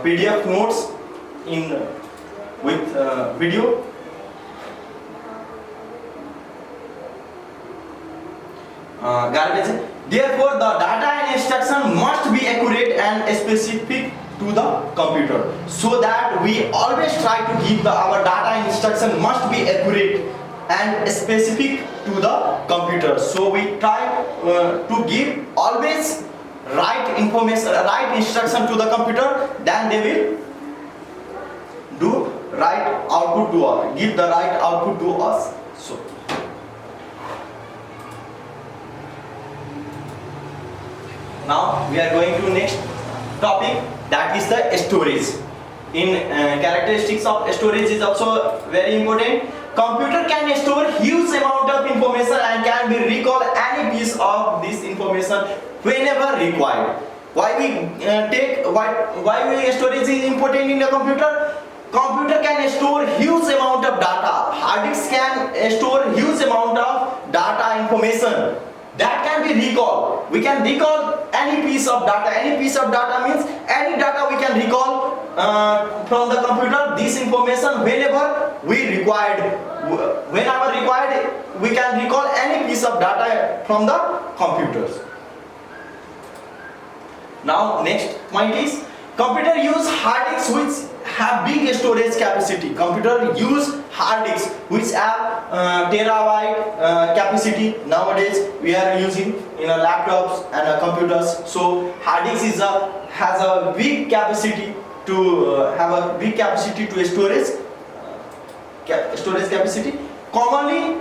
PDF notes in with video. Garbage. Therefore, the data and instruction must be accurate and specific to the computer. So that we always try to give our data and instruction must be accurate and specific to the computer. So we try to give always right information, right instruction to the computer. Then they will do right output to us, give the right output to us. So. Now we are going to next topic, that is the storage. In characteristics of storage is also very important. Computer can store huge amount of information and can be recall any piece of this information whenever required. Why storage is important in a computer? Computer can store huge amount of data. Hard disk can store huge amount of data information that can be recalled. We can recall any piece of data. Any piece of data means any data we can recall from the computer. This information whenever we required, whenever required, we can recall any piece of data from the computers. Now next point is, computer use hard disks which have big storage capacity. Computer use hard disks which have terabyte capacity. Nowadays we are using in our laptops and computers. So hard disk has a big capacity to storage capacity. Commonly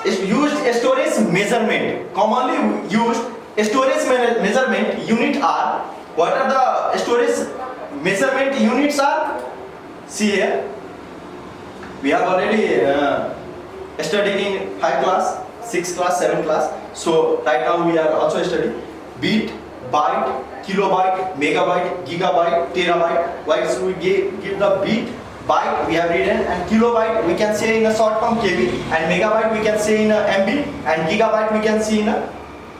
used storage measurement. Commonly used storage measurement unit are, what are the storage measurement units are? See here, we have already studied in 5 class, 6 class, 7 class. So right now we are also studying bit, byte, kilobyte, megabyte, gigabyte, terabyte. Why should we give the bit, byte we have written, and kilobyte we can say in a short form KB, and megabyte we can say in a MB, and gigabyte we can see in a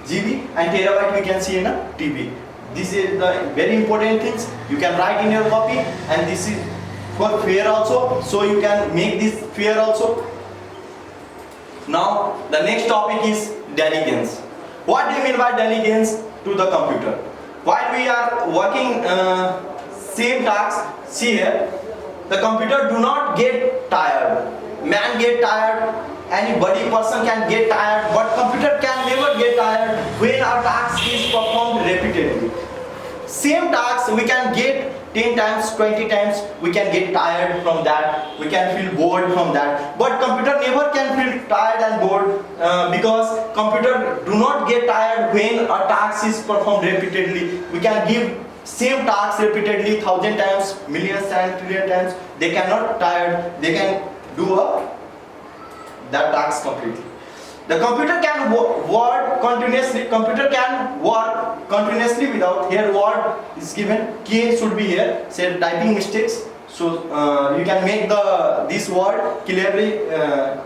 GB, and terabyte we can see in a TB. This is the very important things you can write in your copy, and this is for fair also, so you can make this fair also. Now the next topic is diligence. What do you mean by diligence to the computer? While we are working same tasks, see here, the computer do not get tired. Man get tired, anybody person can get tired, but computer can never get tired when our task is performed repeatedly. Same task we can get 10 times, 20 times, we can get tired from that, we can feel bored from that, but computer never can feel tired and bored because computer do not get tired when a task is performed repeatedly. We can give same task repeatedly 1,000 times, millions times, trillion times, they cannot tired, they can do that task completely. The computer can work continuously. Computer can work continuously without, here word is given, K should be here, say typing mistakes. So you can make this word clearly,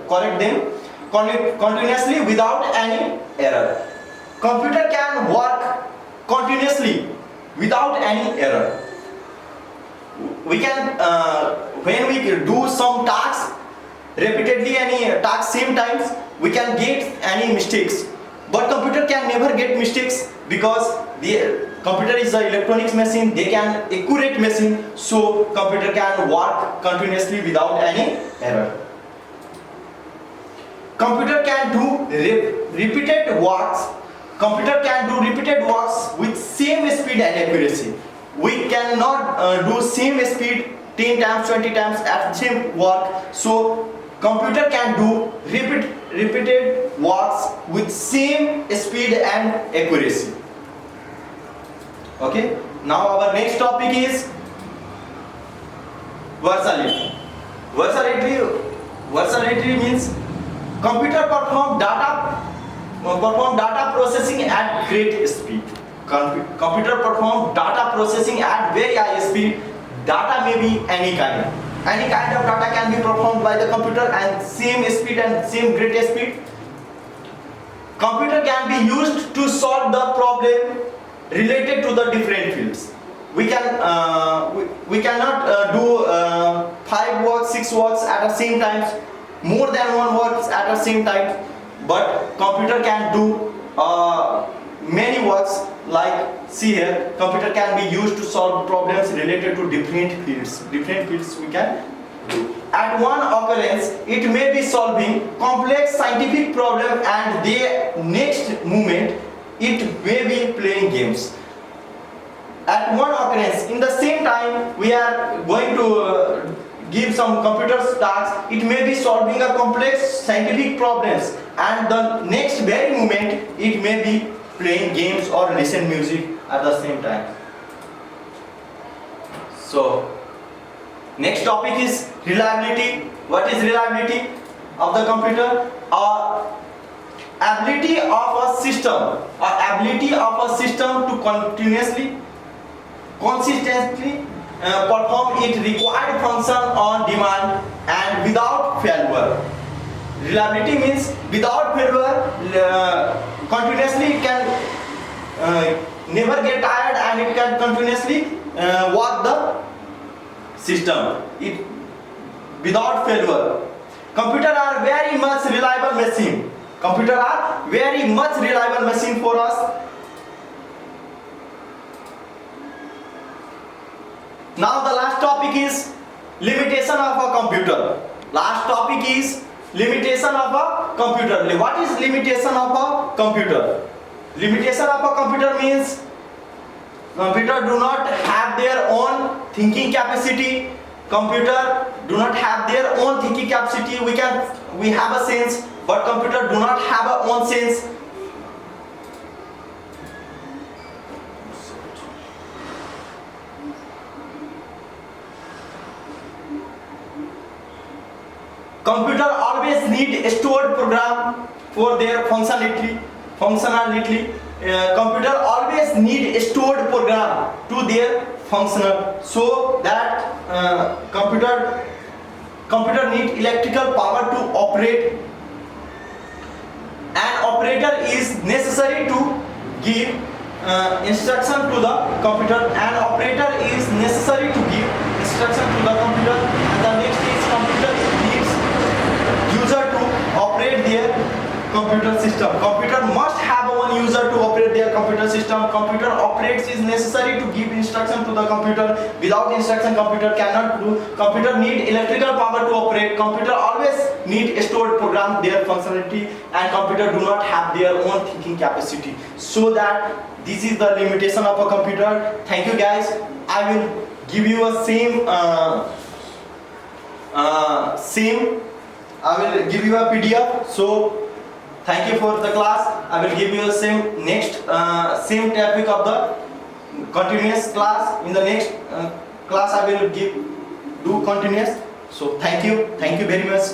correct them continuously without any error. Computer can work continuously without any error. We can when we do some tasks repeatedly, any task same times, we can get any mistakes, but computer can never get mistakes because the computer is an electronics machine, they can accurate machine, so computer can work continuously without any error. Computer can do repeated works. Computer can do repeated works with same speed and accuracy. We cannot do same speed 10 times, 20 times at same work, so computer can do repeated works with same speed and accuracy. Okay, now our next topic is versatility. Versatility means computer perform data processing at great speed. Computer perform data processing at very high speed. Data may be any kind. Any kind of data can be performed by the computer and same speed and same great speed. Computer can be used to solve the problem related to the different fields. We can we cannot do 5 works, 6 works at the same time, more than one works at the same time. But computer can do many works. Like see here, computer can be used to solve problems related to different fields. Different fields we can do. At one occurrence, it may be solving complex scientific problem, and the next moment it may be playing games. At one occurrence, in the same time we are going to give some computer tasks, it may be solving a complex scientific problems, and the next very moment it may be playing games or listen music at the same time. So next topic is reliability. What is reliability of the computer? Ability of a system, to continuously, consistently perform its required function on demand and without failure. Reliability means without failure, continuously it can never get tired, and it can continuously work the system without failure. Computer are very much reliable machine. Computer are very much reliable machine for us. Now the last topic is limitation of a computer. Last topic is limitation of a computer. What is limitation of a computer? Limitation of a computer means computer do not have their own thinking capacity. Computer do not have their own thinking capacity. We have a sense, but computer do not have a own sense. Computer always need a stored program for their functionality. Computer always need a stored program to their functional, so that computer need electrical power to operate. An operator is necessary to give instruction to the computer. An operator is necessary to give instruction to the computer. And the next is computer needs user to operate their computer system. Computer must have one user to operate their computer system. Computer operates is necessary to give instruction to the computer. Without instruction, computer cannot do. Computer need electrical power to operate. Computer always need a stored program, their functionality, and computer do not have their own thinking capacity. So that this is the limitation of a computer. Thank you guys. I will give you a I will give you a PDF. So thank you for the class. I will give you a same topic of the continuous class. In the next class I will do continuous. So thank you very much.